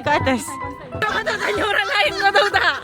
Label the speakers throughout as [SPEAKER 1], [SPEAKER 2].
[SPEAKER 1] kat atas. Kau tak tanya orang lain, kau tahu tak?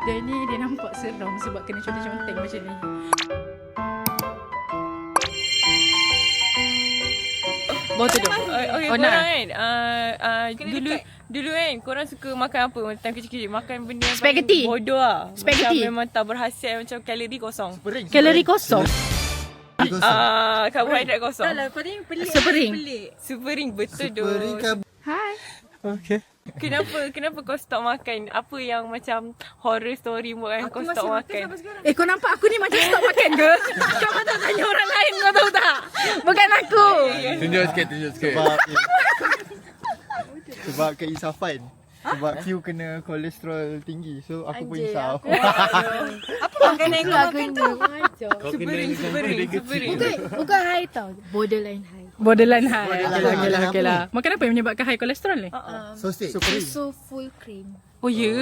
[SPEAKER 1] Dia ni dia nampak seram sebab kena conteng-conteng macam ni. Bawa tudung.
[SPEAKER 2] Okay, korang kan dulu kan korang suka makan apa time kecil-kecil? Makan benda yang
[SPEAKER 1] Spaghetti.
[SPEAKER 2] paling bodoh lah.
[SPEAKER 1] Spaghetti.
[SPEAKER 2] Macam memang tak berhasil, macam kalori kosong.
[SPEAKER 1] Kalori kosong.
[SPEAKER 2] Karbohidrat kosong.
[SPEAKER 3] Tak lah, paling pelik.
[SPEAKER 1] Sepering.
[SPEAKER 2] Supering betul tu.
[SPEAKER 1] Hai.
[SPEAKER 4] Okay.
[SPEAKER 2] Kenapa kau stop makan? Apa yang macam horror story buat kan kau stop makan?
[SPEAKER 1] Kau nampak aku ni macam stop makan ke? Kau tak tanya orang lain, kau tahu tak? Bukan aku.
[SPEAKER 4] Tunjuk sikit.
[SPEAKER 5] Sebab keisafan. Sebab Q kena kolesterol tinggi. So aku pun isaf.
[SPEAKER 3] Apa makanan yang kau makan tu?
[SPEAKER 2] Supering.
[SPEAKER 3] Bukan high tau. Borderline high.
[SPEAKER 1] Borderline high. Okay lah. Makan apa yang menyebabkan high kolesterol ni?
[SPEAKER 5] Sausage.
[SPEAKER 3] So full cream.
[SPEAKER 1] Oh ya.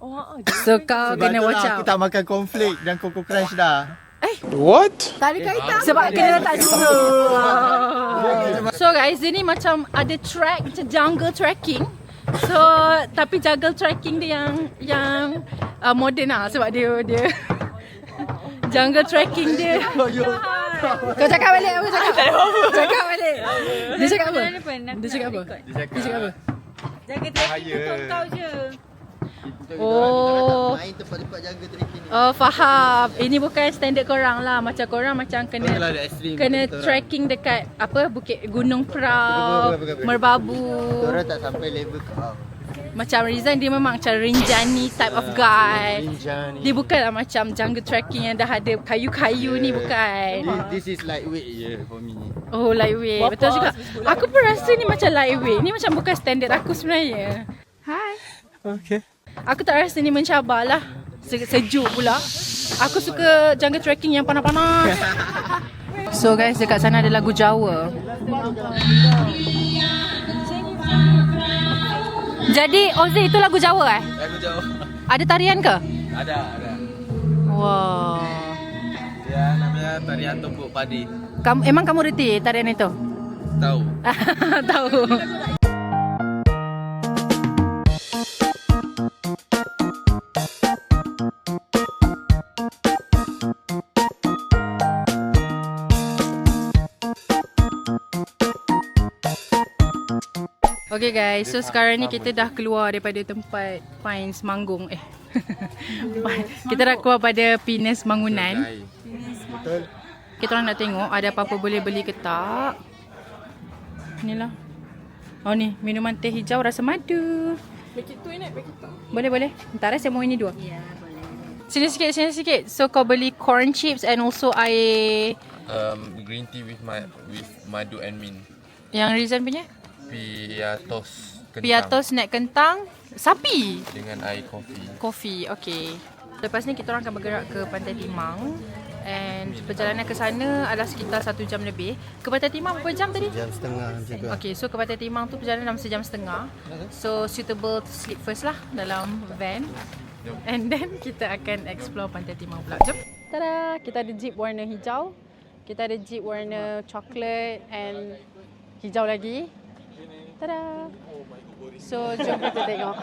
[SPEAKER 2] Oh,
[SPEAKER 1] So kau
[SPEAKER 5] Sebab
[SPEAKER 1] kena
[SPEAKER 5] tu
[SPEAKER 1] watch
[SPEAKER 5] lah aku
[SPEAKER 1] out.
[SPEAKER 5] tak makan cornflake dan Coco Crunch dah.
[SPEAKER 3] Tak ada kaitan.
[SPEAKER 1] Sebab kena letak dulu. So guys, dia ni macam ada track, macam jungle trekking. So tapi jungle trekking dia yang modern lah sebab dia jungle trekking dia. Kau cakap balik apa cakap? Cakap balik. Dia cakap apa? Dia cakap apa? Dia cakap apa?
[SPEAKER 3] Jaga traffic untuk kau je.
[SPEAKER 1] Oh.
[SPEAKER 5] Main tempat-tempat jaga trekking ni.
[SPEAKER 1] Oh faham. Ini bukan standard korang lah. Macam korang macam kena
[SPEAKER 5] Kena
[SPEAKER 1] trekking dekat apa Bukit Gunung Prau,
[SPEAKER 5] Bukan.
[SPEAKER 1] Merbabu.
[SPEAKER 5] Diorang tak sampai level kau.
[SPEAKER 1] Macam Rizan dia memang macam Rinjani type of guy.
[SPEAKER 5] Rinjani.
[SPEAKER 1] Dia bukanlah macam jungle trekking yang dah ada kayu-kayu ni bukan.
[SPEAKER 5] This is lightweight je for me.
[SPEAKER 1] Oh lightweight. Betul juga. Aku pun rasa ni macam lightweight. Ni macam bukan standard aku sebenarnya. Hai.
[SPEAKER 4] Okay.
[SPEAKER 1] Aku tak rasa ni mencabar lah. Sejuk pula. Aku suka jungle trekking yang panas-panas. So guys, dekat sana ada lagu Jawa. Jadi Ozzy itu lagu Jawa eh?
[SPEAKER 4] Lagu jauh.
[SPEAKER 1] Ada tarian ke?
[SPEAKER 4] Ada.
[SPEAKER 1] Wah.
[SPEAKER 4] Dia namanya tarian tumpuk padi.
[SPEAKER 1] Emang kamu reti tarian itu?
[SPEAKER 4] Tahu.
[SPEAKER 1] Tahu. Okay guys, so sekarang ni kita dah keluar daripada tempat Pines Manggung. Kita dah keluar pada Pines Mangunan.
[SPEAKER 5] Betul.
[SPEAKER 1] Kita orang nak tengok ada apa-apa boleh beli ke tak. Inilah. Oh ni, minuman teh hijau rasa madu. Boleh. Ntar saya mau ini dua.
[SPEAKER 3] Ya, boleh.
[SPEAKER 1] Sini sikit. So kau beli corn chips and also air
[SPEAKER 4] Green tea with madu and mint.
[SPEAKER 1] yang Rizan punya.
[SPEAKER 4] Piatos kentang.
[SPEAKER 1] Piatos snack kentang sapi
[SPEAKER 4] Dengan air kopi.
[SPEAKER 1] kopi. Okay. Lepas ni kita orang akan bergerak ke Pantai Timang. And perjalanan ke sana adalah sekitar 1 jam lebih. Ke Pantai Timang berapa jam tadi?
[SPEAKER 5] Jam setengah macam tu.
[SPEAKER 1] Okay, so ke Pantai Timang tu perjalanan dalam sejam setengah. So suitable to sleep first lah dalam van. And then kita akan explore Pantai Timang pula. Jom. Tada! Kita ada jeep warna hijau. Kita ada jeep warna coklat and hijau lagi. Tada! So jom kita tengok.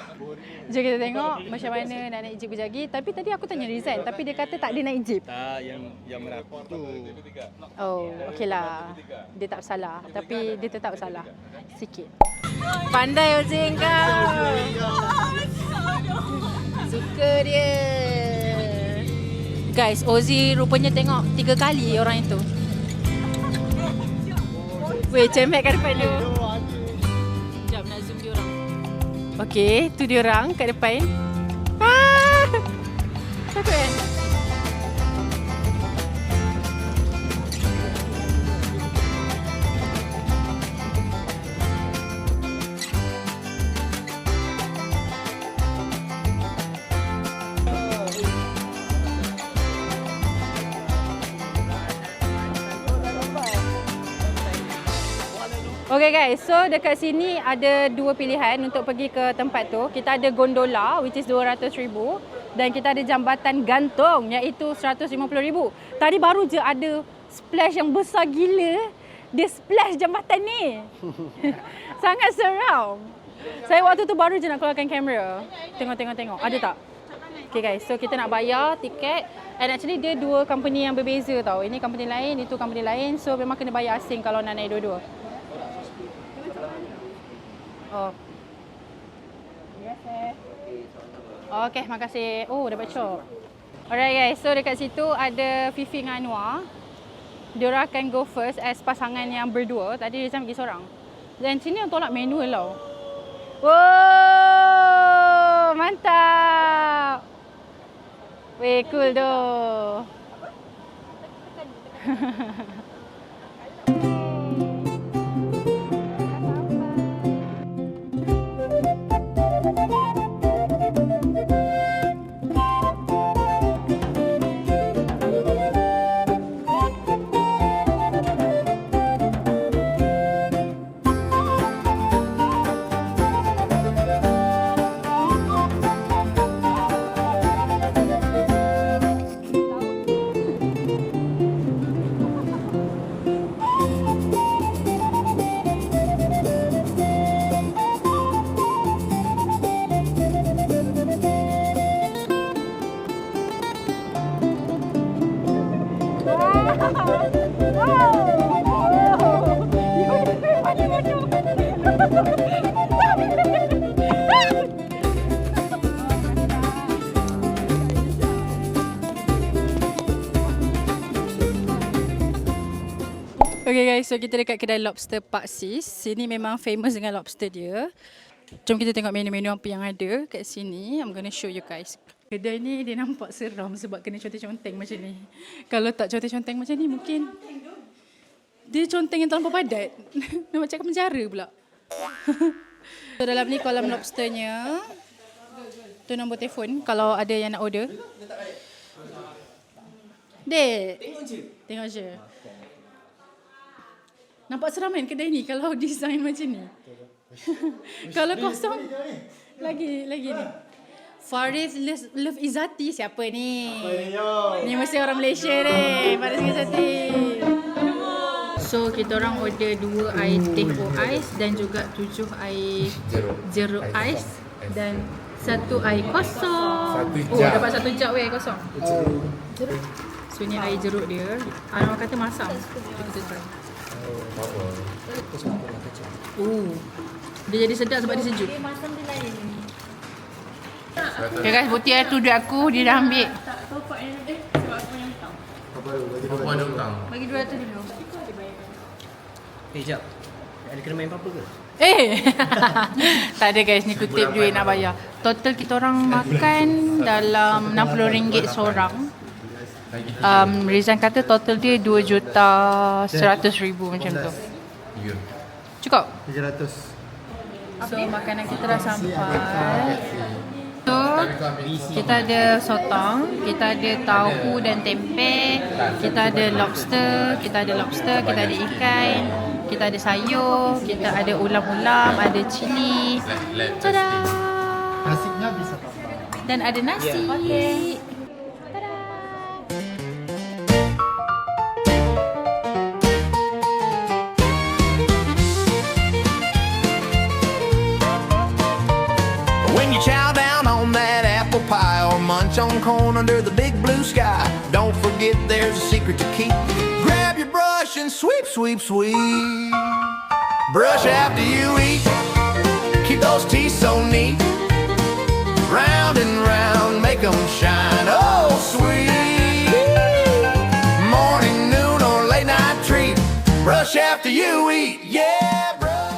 [SPEAKER 1] Jom kita tengok macam mana nak naik jeep berjagi. Tapi tadi aku tanya Rizan, tapi dia kata tak dia naik jeep.
[SPEAKER 4] Tak, yang merapi tu.
[SPEAKER 1] Oh, okeylah. Dia tak salah, tapi dia tetap salah sikit. Pandai Ozzy kau. Suka dia. Guys, Ozzy rupanya tengok 3 kali orang itu. Weh, cemek kat depan tu. Sekejap nak zoom dia orang. Okey, tu dia orang kat depan. Takut kan? Okay guys, so dekat sini ada 2 pilihan untuk pergi ke tempat tu. Kita ada gondola which is 200,000 dan kita ada jambatan gantung iaitu 150,000. Tadi baru je ada splash yang besar gila Dia splash jambatan ni. Sangat seram. Saya waktu tu baru je nak keluarkan kamera. Tengok. Ada tak? Okay guys, so kita nak bayar tiket. And actually dia dua company yang berbeza tau. Ini company lain, itu company lain. So memang kena bayar asing kalau nak naik dua-dua. Oh. Okay, makasih. Oh, dapat chop. Alright guys, so dekat situ ada Fifi dengan Anwar. Diorang akan go first as pasangan yang berdua. Tadi dia macam pergi seorang. Dan sini yang tolak manual tau. Wow, mantap. Weh, cool tu. Okay guys, so kita dekat kedai lobster Pak Sis. Sini memang famous dengan lobster dia. Jom kita tengok menu-menu apa yang ada kat sini. I'm gonna show you guys. Kedai ni dia nampak seram sebab kena conteng-conteng macam ni. Kalau tak conteng-conteng macam ni mungkin dia conteng yang terlampau padat. Nak macam penjara pula. So dalam ni kolam lobsternya. Tu nombor telefon kalau ada yang nak order. Dek. Tengok je. Nampak seram kan kedai ni kalau design macam ni. Kalau kosong lagi ni. Faris Love Izzati siapa ni? Ni mesti orang Malaysia ni. Faris Izzati. So kita orang order 2 air teh ais dan juga 7 air jeruk ais dan 1 air kosong. Oh dapat 1 jug air kosong. So ni air jeruk dia. Orang kata masam. Kita try. Dia jadi sedap sebab dia sejuk. Okay guys, botol air tu duit aku, dia dah ambil.
[SPEAKER 4] Apa ada hutang?
[SPEAKER 1] Bagi 200 dulu.
[SPEAKER 6] Jap. Ada kena main apa-apa ke?
[SPEAKER 1] Tak ada guys, ni kutip duit nak bayar. Total kita orang makan dalam RM60 seorang. Rizan kata total dia 2.100.000 macam tu. Cukup?
[SPEAKER 5] 300.
[SPEAKER 1] So makanan kita dah sampai. So kita ada sotong, kita ada tahu dan tempe, kita ada lobster, kita ada ikan, kita ada sayur, kita ada ulam-ulam, ada cili. Tada!
[SPEAKER 5] Nasinya bisa apa?
[SPEAKER 1] Dan ada nasi.
[SPEAKER 7] When you chow down on that apple pie or munch on corn under the big blue sky, don't forget there's a secret to keep. Grab your brush and sweep, sweep, sweep. Brush after you eat. Keep those teeth so neat. Round and round, make them shine. Oh, sweet. Morning, noon, or late night treat. Brush after you eat. Yeah, brush.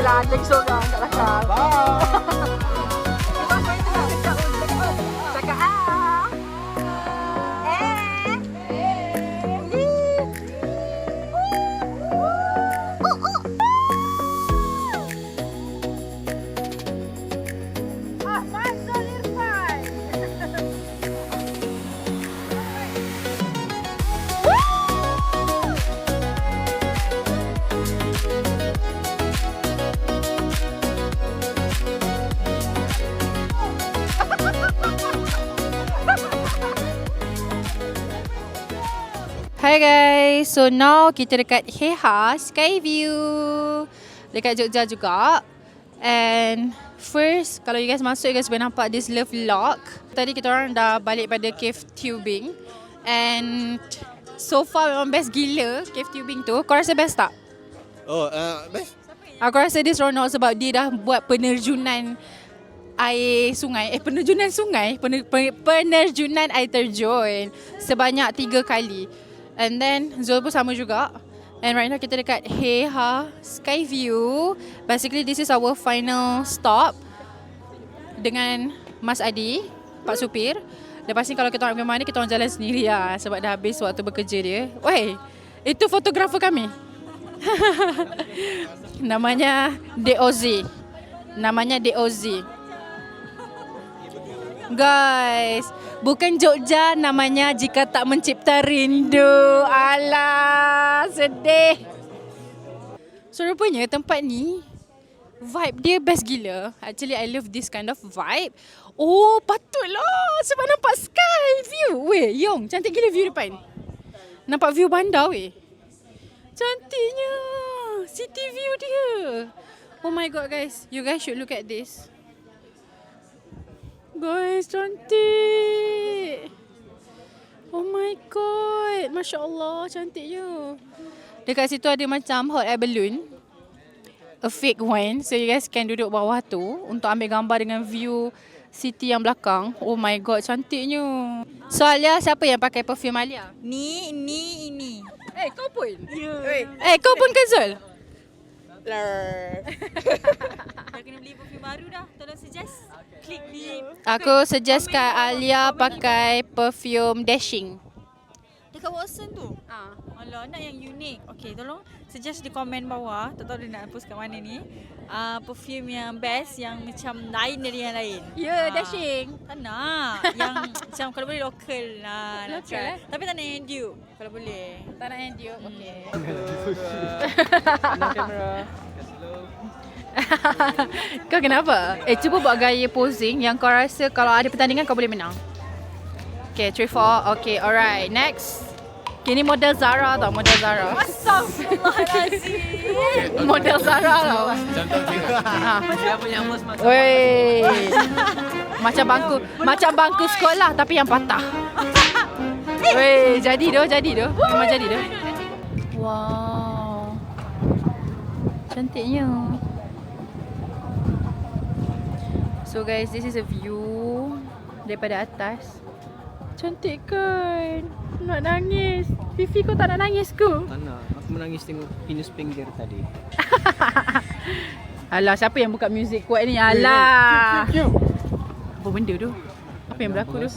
[SPEAKER 1] lah, ada lagi seorang kat belakang. Cakap Hi guys, so now kita dekat Heha Skyview dekat Jogja juga. And first, kalau you guys masuk, you guys boleh nampak this love lock. Tadi kita orang dah balik pada cave tubing. And so far memang best gila cave tubing tu. Kau rasa best tak?
[SPEAKER 5] Oh, best.
[SPEAKER 1] Aku rasa dia seronok sebab dia dah buat penerjunan air sungai. Penerjunan sungai? Penerjunan air terjun sebanyak 3 kali. And then Zul pun sama juga. And right now kita dekat Heha Skyview. Basically this is our final stop dengan Mas Adi, Pak Supir. Lepas ni kalau kita orang pergi mana, kita orang jalan sendiri lah sebab dah habis waktu bekerja dia. Wey, itu fotografer kami. Namanya DOZ. Guys, bukan Jogja namanya jika tak mencipta rindu. Alah, sedih. So rupanya tempat ni vibe dia best gila. Actually I love this kind of vibe. Oh, patutlah sebab nampak sky view. Weh, Yong, cantik gila view depan. Nampak view bandar weh. Cantiknya. City view dia. Oh my god guys, you guys should look at this. Guys, cantik. Oh my god, Masya Allah, cantiknya. Dekat situ ada macam hot air balloon, a fake one. So you guys can duduk bawah tu untuk ambil gambar dengan view city yang belakang. Oh my god, cantiknya. So Alia, siapa yang pakai perfume Alia?
[SPEAKER 3] Ni.
[SPEAKER 1] Eh, kau pun? Eh, kau pun ke Zul?
[SPEAKER 3] Dah kena beli perfume baru dah. Tolong suggest. Klik ni.
[SPEAKER 1] Aku suggest kat Alia pakai perfume Dashing.
[SPEAKER 3] Dekat Watson tu? Alah, nak yang unik. Okay, tolong suggest di komen bawah. Tak tahu dia nak post kat mana ni. Perfume yang best, yang macam lain dari yang lain.
[SPEAKER 1] Ya, Dashing.
[SPEAKER 3] Tak nak. Yang macam kalau boleh lokal lah. Nak
[SPEAKER 1] Lokal,
[SPEAKER 3] try. Tapi tak nak yang dupe. Kalau boleh.
[SPEAKER 1] Tak nak yang Duke? Okay. Kau kenapa? Cuba buat gaya posing yang kau rasa kalau ada pertandingan kau boleh menang. Okay, 3, 4. Okay, alright. Next. Okay, ni model Zara tau, model Zara.
[SPEAKER 3] Astagfirullahaladzim.
[SPEAKER 1] Model Zara tau.
[SPEAKER 6] Dia punya amos macam
[SPEAKER 1] Wey. Macam bangku sekolah tapi yang patah. Wey, jadi doh. Memang jadi doh. Wow. Cantiknya. So guys, this is a view daripada atas. Cantik kan? Nak nangis. Fifi, kau tak nak nangis ke?
[SPEAKER 6] Tak nak. Aku menangis tengok Venus Pinggir tadi.
[SPEAKER 1] Alah, siapa yang buka muzik kuat ni? Alah. Apa benda tu? Apa yang berlaku tu?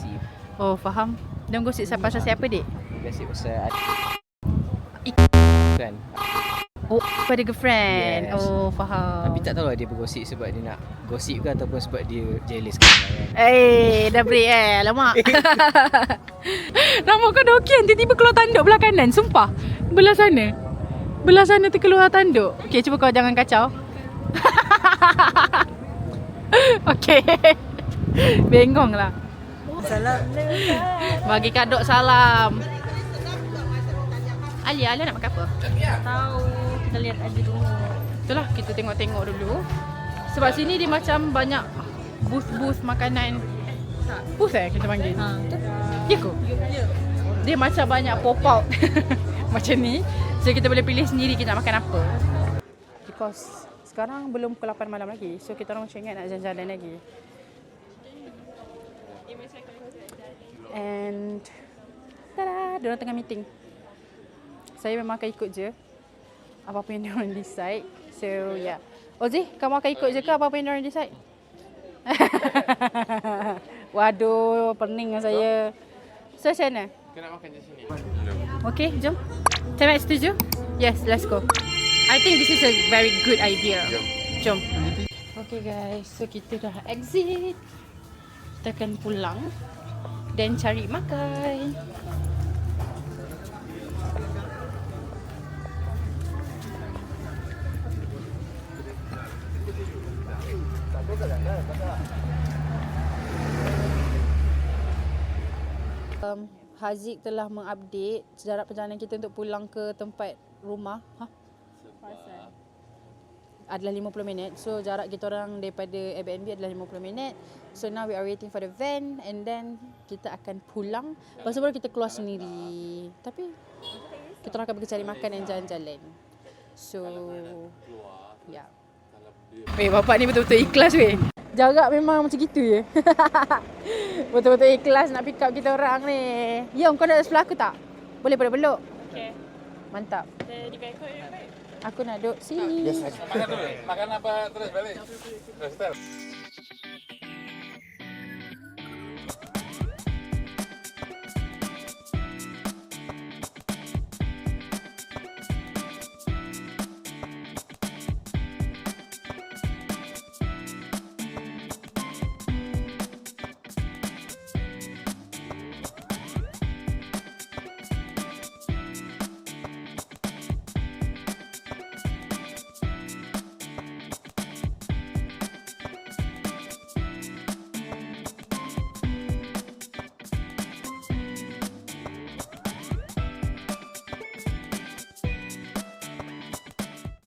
[SPEAKER 1] Oh, faham. Dia gosip pasal siapa, Dik?
[SPEAKER 6] Biasa pasal kan.
[SPEAKER 1] Oh, pada girlfriend.
[SPEAKER 6] Yes.
[SPEAKER 1] Oh, faham.
[SPEAKER 6] Tapi tak tahu lah dia bergosip sebab dia nak gosip ke ataupun sebab dia jealous kan.
[SPEAKER 1] Dah break alamak. Nama kau dah okey, tiba-tiba keluar tanduk belah kanan, sumpah. Belah sana terkeluar tanduk. Okey, cuba kau jangan kacau. Okey. Bengong lah.
[SPEAKER 3] Salam.
[SPEAKER 1] Bagi kadok salam. Alia nak makan apa?
[SPEAKER 3] Tahu. Kita lihat aja dulu.
[SPEAKER 1] Itulah, kita tengok-tengok dulu. Sebab sini dia macam banyak booth-booth makanan. Booth kita panggil? Ya ke?
[SPEAKER 3] Ya.
[SPEAKER 1] Dia macam banyak pop out. Macam ni. So kita boleh pilih sendiri kita nak makan apa. Because sekarang belum pukul 8 malam lagi. So kita orang macam ingat nak jalan-jalan lagi. And tada, diorang tengah meeting. Saya memang akan ikut je apa-apa yang diorang decide. So yeah, Ozi, kamu akan ikut je ke apa-apa yang diorang decide? Waduh, pening lah saya. So, macam mana?
[SPEAKER 4] Kita nak makan di sini.
[SPEAKER 1] Okay, jom. Cemat setuju? Yes, let's go. I think this is a very good idea. Jom. Okay guys, so kita dah exit. Kita akan pulang dan cari makan. Haziq telah mengupdate jarak perjalanan kita untuk pulang ke tempat rumah. Adalah 50 minit. So jarak kita orang daripada Airbnb adalah 50 minit. So now we are waiting for the van and then kita akan pulang. Lepas tu baru kita keluar sendiri. Tapi kita orang akan pergi cari makan dan jalan-jalan. So ya. Weh, bapak ni betul-betul ikhlas weh. Jarak memang macam gitu je. Betul-betul ikhlas nak pick up kita orang ni. Yom, kau nak sebelah aku tak? Boleh peluk?
[SPEAKER 2] Okay.
[SPEAKER 1] Mantap.
[SPEAKER 2] Di Bangkok ya, baik.
[SPEAKER 1] Aku nak duduk sini.
[SPEAKER 4] Makan dulu. Makan apa terus balik? Terus.